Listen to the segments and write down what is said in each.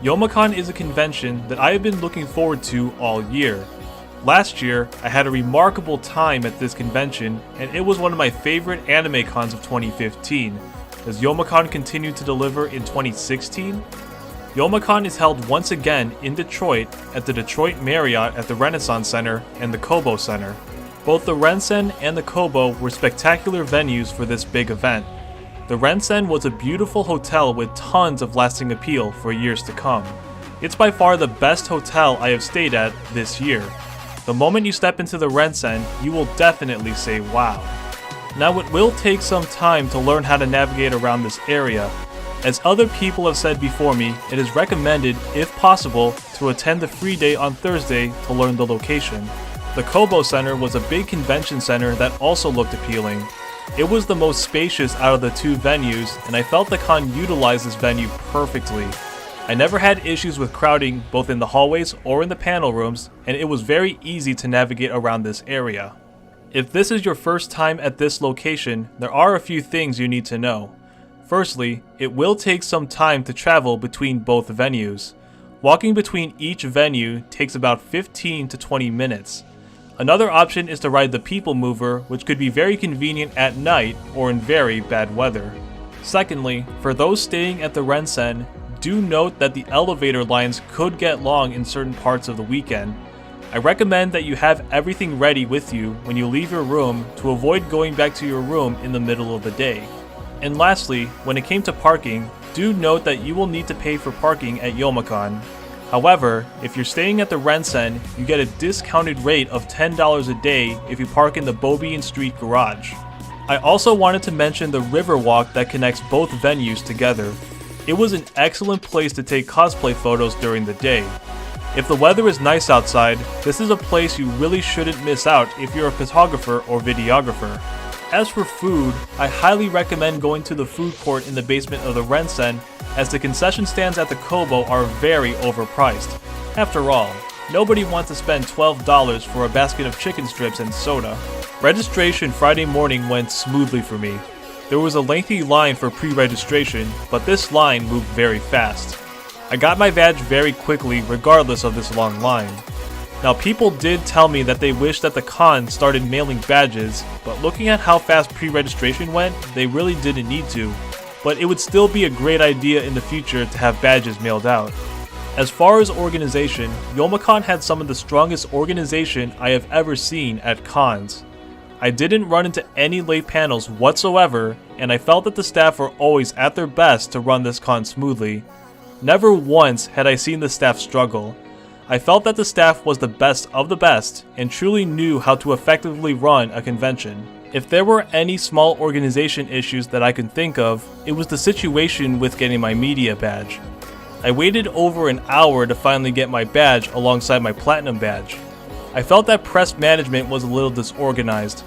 Youmacon is a convention that I have been looking forward to all year. Last year, I had a remarkable time at this convention, and it was one of my favorite anime cons of 2015. Does Youmacon continue to deliver in 2016? Youmacon is held once again in Detroit at the Detroit Marriott at the Renaissance Center and the Kobo Center. Both the Rensen and the Kobo were spectacular venues for this big event. The Rensen was a beautiful hotel with tons of lasting appeal for years to come. It's by far the best hotel I have stayed at this year. The moment you step into the Rensen, you will definitely say wow. Now it will take some time to learn how to navigate around this area. As other people have said before me, it is recommended, if possible, to attend the free day on Thursday to learn the location. The Kobo Center was a big convention center that also looked appealing. It was the most spacious out of the two venues, and I felt the con utilized this venue perfectly. I never had issues with crowding both in the hallways or in the panel rooms, and it was very easy to navigate around this area. If this is your first time at this location, there are a few things you need to know. Firstly, it will take some time to travel between both venues. Walking between each venue takes about 15 to 20 minutes. Another option is to ride the People Mover, which could be very convenient at night or in very bad weather. Secondly, for those staying at the Rensen, do note that the elevator lines could get long in certain parts of the weekend. I recommend that you have everything ready with you when you leave your room to avoid going back to your room in the middle of the day. And lastly, when it came to parking, do note that you will need to pay for parking at Youmacon. However, if you're staying at the Rensen, you get a discounted rate of $10 a day if you park in the Beaubien Street garage. I also wanted to mention the river walk that connects both venues together. It was an excellent place to take cosplay photos during the day. If the weather is nice outside, this is a place you really shouldn't miss out if you're a photographer or videographer. As for food, I highly recommend going to the food court in the basement of the Rensen, as the concession stands at the Kobo are very overpriced. After all, nobody wants to spend $12 for a basket of chicken strips and soda. Registration Friday morning went smoothly for me. There was a lengthy line for pre-registration, but this line moved very fast. I got my badge very quickly regardless of this long line. Now, people did tell me that they wish that the con started mailing badges, but looking at how fast pre-registration went, they really didn't need to. But it would still be a great idea in the future to have badges mailed out. As far as organization, Youmacon had some of the strongest organization I have ever seen at cons. I didn't run into any late panels whatsoever, and I felt that the staff were always at their best to run this con smoothly. Never once had I seen the staff struggle. I felt that the staff was the best of the best and truly knew how to effectively run a convention. If there were any small organization issues that I could think of, it was the situation with getting my media badge. I waited over an hour to finally get my badge alongside my platinum badge. I felt that press management was a little disorganized.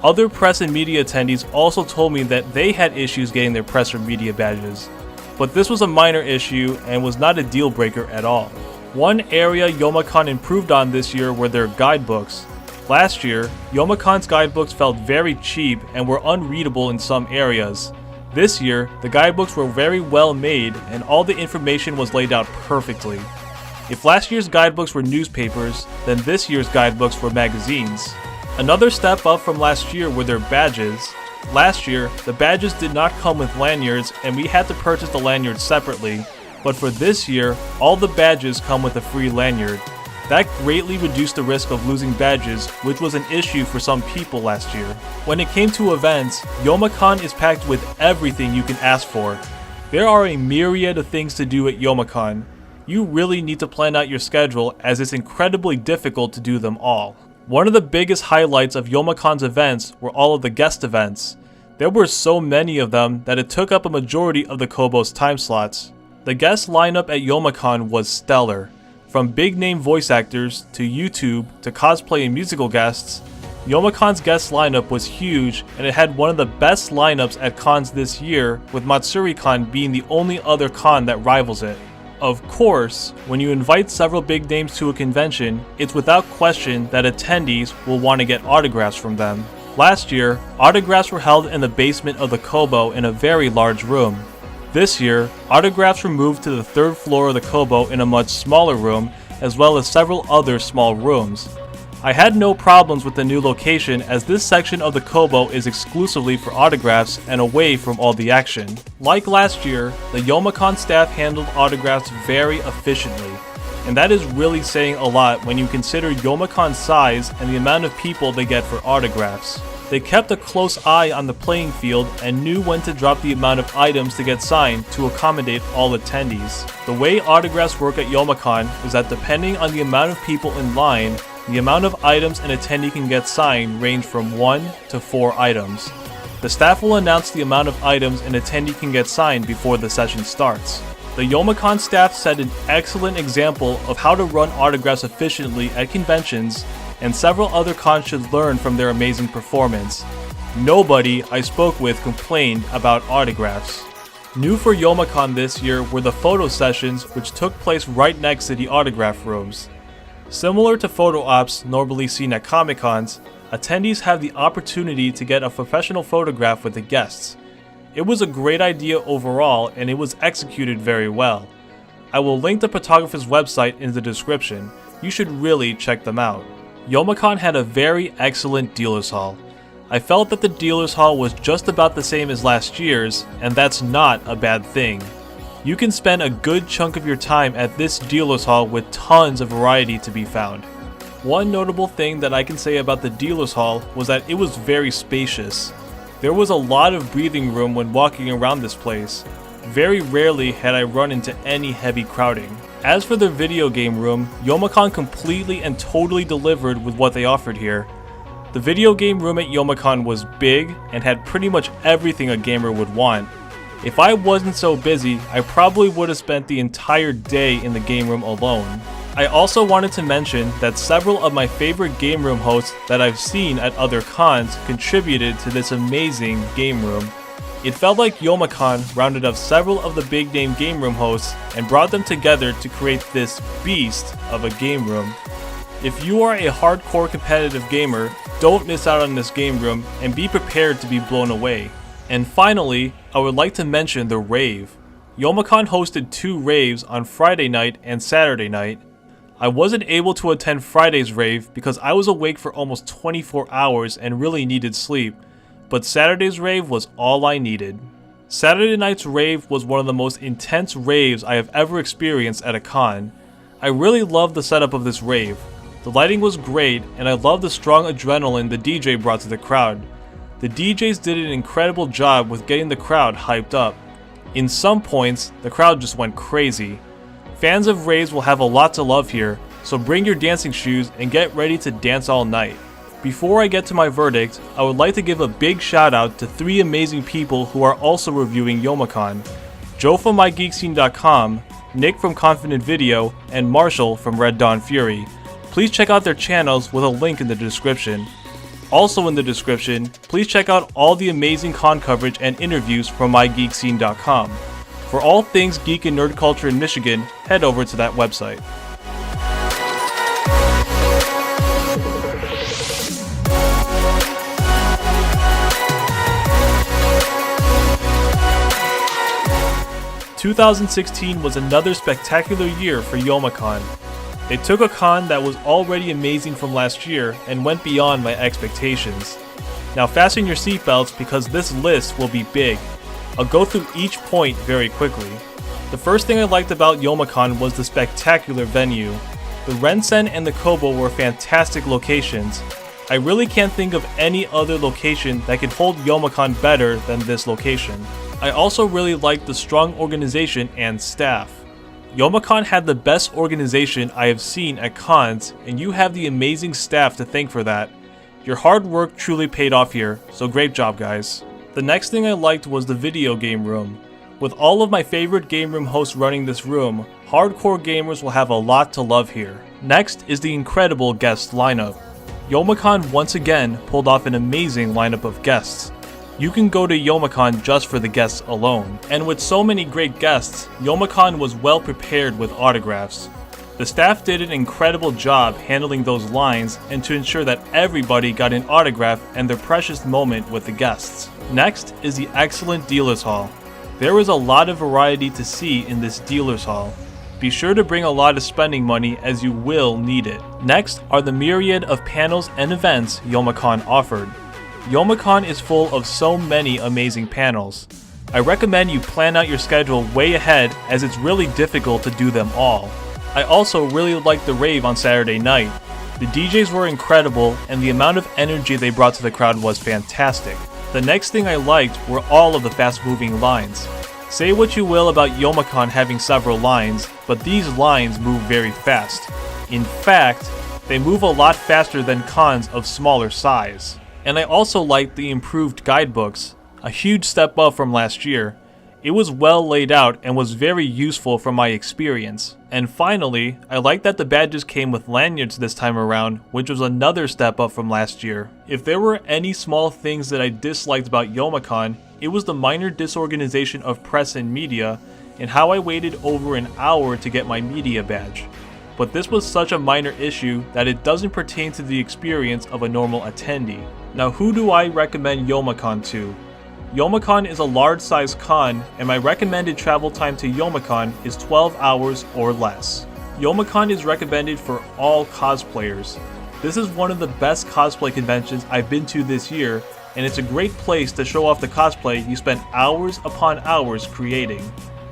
Other press and media attendees also told me that they had issues getting their press or media badges. But this was a minor issue and was not a deal breaker at all. One area Youmacon improved on this year were their guidebooks. Last year, Youmacon's guidebooks felt very cheap and were unreadable in some areas. This year, the guidebooks were very well made and all the information was laid out perfectly. If last year's guidebooks were newspapers, then this year's guidebooks were magazines. Another step up from last year were their badges. Last year, the badges did not come with lanyards and we had to purchase the lanyards separately. But for this year, all the badges come with a free lanyard. That greatly reduced the risk of losing badges, which was an issue for some people last year. When it came to events, Youmacon is packed with everything you can ask for. There are a myriad of things to do at Youmacon. You really need to plan out your schedule as it's incredibly difficult to do them all. One of the biggest highlights of Youmacon's events were all of the guest events. There were so many of them that it took up a majority of the Kobo's time slots. The guest lineup at Youmacon was stellar. From big name voice actors, to YouTube, to cosplay and musical guests, Youmacon's guest lineup was huge, and it had one of the best lineups at cons this year, with Matsuri-con being the only other con that rivals it. Of course, when you invite several big names to a convention, it's without question that attendees will want to get autographs from them. Last year, autographs were held in the basement of the Kobo in a very large room. This year, autographs were moved to the 3rd floor of the Kobo in a much smaller room, as well as several other small rooms. I had no problems with the new location, as this section of the Kobo is exclusively for autographs and away from all the action. Like last year, the Youmacon staff handled autographs very efficiently, and that is really saying a lot when you consider Youmacon's size and the amount of people they get for autographs. They kept a close eye on the playing field and knew when to drop the amount of items to get signed to accommodate all attendees. The way autographs work at Youmacon is that depending on the amount of people in line, the amount of items an attendee can get signed range from 1 to 4 items. The staff will announce the amount of items an attendee can get signed before the session starts. The Youmacon staff set an excellent example of how to run autographs efficiently at conventions, and several other cons should learn from their amazing performance. Nobody I spoke with complained about autographs. New for Youmacon this year were the photo sessions, which took place right next to the autograph rooms. Similar to photo ops normally seen at Comic-Cons, attendees have the opportunity to get a professional photograph with the guests. It was a great idea overall, and it was executed very well. I will link the photographer's website in the description. You should really check them out. Youmacon had a very excellent dealer's hall. I felt that the dealer's hall was just about the same as last year's, and that's not a bad thing. You can spend a good chunk of your time at this dealer's hall with tons of variety to be found. One notable thing that I can say about the dealer's hall was that it was very spacious. There was a lot of breathing room when walking around this place. Very rarely had I run into any heavy crowding. As for the video game room, Youmacon completely and totally delivered with what they offered here. The video game room at Youmacon was big and had pretty much everything a gamer would want. If I wasn't so busy, I probably would have spent the entire day in the game room alone. I also wanted to mention that several of my favorite game room hosts that I've seen at other cons contributed to this amazing game room. It felt like Youmacon rounded up several of the big name game room hosts and brought them together to create this beast of a game room. If you are a hardcore competitive gamer, don't miss out on this game room and be prepared to be blown away. And finally, I would like to mention the rave. Youmacon hosted 2 raves on Friday night and Saturday night. I wasn't able to attend Friday's rave because I was awake for almost 24 hours and really needed sleep, but Saturday's rave was all I needed. Saturday night's rave was one of the most intense raves I have ever experienced at a con. I really loved the setup of this rave. The lighting was great, and I loved the strong adrenaline the DJ brought to the crowd. The DJs did an incredible job with getting the crowd hyped up. In some points, the crowd just went crazy. Fans of raves will have a lot to love here, so bring your dancing shoes and get ready to dance all night. Before I get to my verdict, I would like to give a big shout out to 3 amazing people who are also reviewing Youmacon: Joe from MyGeekScene.com, Nick from Confident Video, and Marshall from Red Dawn Fury. Please check out their channels with a link in the description. Also in the description, please check out all the amazing con coverage and interviews from MyGeekScene.com. For all things geek and nerd culture in Michigan, head over to that website. "2016 was another spectacular year for Youmacon. They took a con that was already amazing from last year and went beyond my expectations. Now fasten your seatbelts because this list will be big. I'll go through each point very quickly. The first thing I liked about Youmacon was the spectacular venue. The Rensen and the Kobo were fantastic locations. I really can't think of any other location that could hold Youmacon better than this location. I also really liked the strong organization and staff. Youmacon had the best organization I have seen at cons, and you have the amazing staff to thank for that. Your hard work truly paid off here, so great job guys. The next thing I liked was the video game room. With all of my favorite game room hosts running this room, Hardcore gamers will have a lot to love here. Next is the incredible guest lineup. Youmacon once again pulled off an amazing lineup of guests. You can go to Youmacon just for the guests alone. And with so many great guests, Youmacon was well prepared with autographs. The staff did an incredible job handling those lines and to ensure that everybody got an autograph and their precious moment with the guests. Next is the excellent dealers hall. There was a lot of variety to see in this dealers hall. Be sure to bring a lot of spending money as you will need it. Next are the myriad of panels and events Youmacon offered. Youmacon is full of so many amazing panels. I recommend you plan out your schedule way ahead as it's really difficult to do them all. I also really liked the rave on Saturday night. The DJs were incredible and the amount of energy they brought to the crowd was fantastic. The next thing I liked were all of the fast moving lines. Say what you will about Youmacon having several lines, but these lines move very fast. In fact, they move a lot faster than cons of smaller size. And I also liked the improved guidebooks, a huge step up from last year. It was well laid out and was very useful from my experience. And finally, I like that the badges came with lanyards this time around, which was another step up from last year. If there were any small things that I disliked about Youmacon, it was the minor disorganization of press and media, and how I waited over an hour to get my media badge. But this was such a minor issue that it doesn't pertain to the experience of a normal attendee. Now who do I recommend Youmacon to? Youmacon is a large-sized con, and my recommended travel time to Youmacon is 12 hours or less. Youmacon is recommended for all cosplayers. This is one of the best cosplay conventions I've been to this year, and it's a great place to show off the cosplay you spent hours upon hours creating.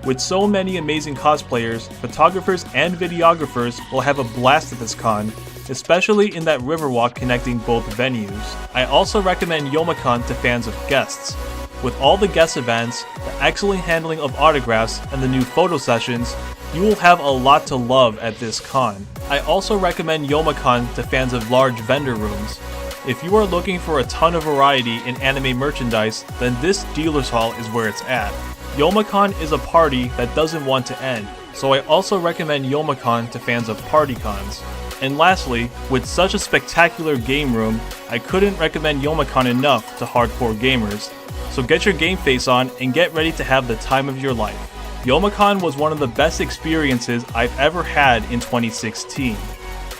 With so many amazing cosplayers, photographers and videographers will have a blast at this con, especially in that Riverwalk connecting both venues. I also recommend Youmacon to fans of guests. With all the guest events, the excellent handling of autographs, and the new photo sessions, you will have a lot to love at this con. I also recommend Youmacon to fans of large vendor rooms. If you are looking for a ton of variety in anime merchandise, then this dealer's hall is where it's at. Youmacon is a party that doesn't want to end, so I also recommend Youmacon to fans of party cons. And lastly, with such a spectacular game room, I couldn't recommend Youmacon enough to hardcore gamers. So get your game face on and get ready to have the time of your life. Youmacon was one of the best experiences I've ever had in 2016.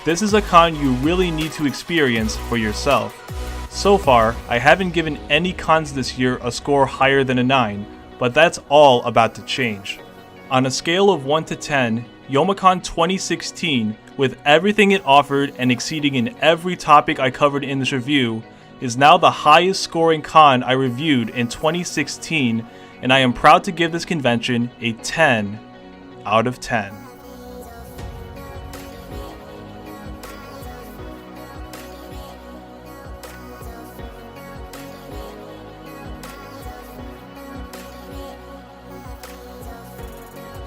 This is a con you really need to experience for yourself. So far, I haven't given any cons this year a score higher than a 9, but that's all about to change. On a scale of 1 to 10, Youmacon 2016, with everything it offered and exceeding in every topic I covered in this review, is now the highest scoring con I reviewed in 2016, and I am proud to give this convention a 10 out of 10.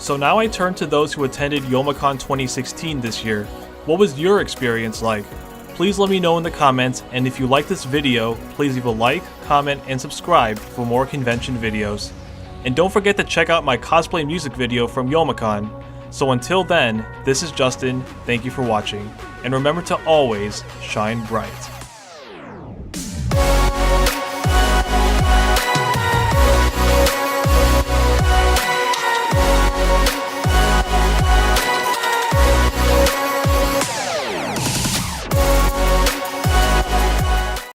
So now I turn to those who attended Youmacon 2016 this year. What was your experience like? Please let me know in the comments, and if you like this video, please leave a like, comment, and subscribe for more convention videos. And don't forget to check out my cosplay music video from Youmacon. So until then, this is Justin, thank you for watching, and remember to always shine bright.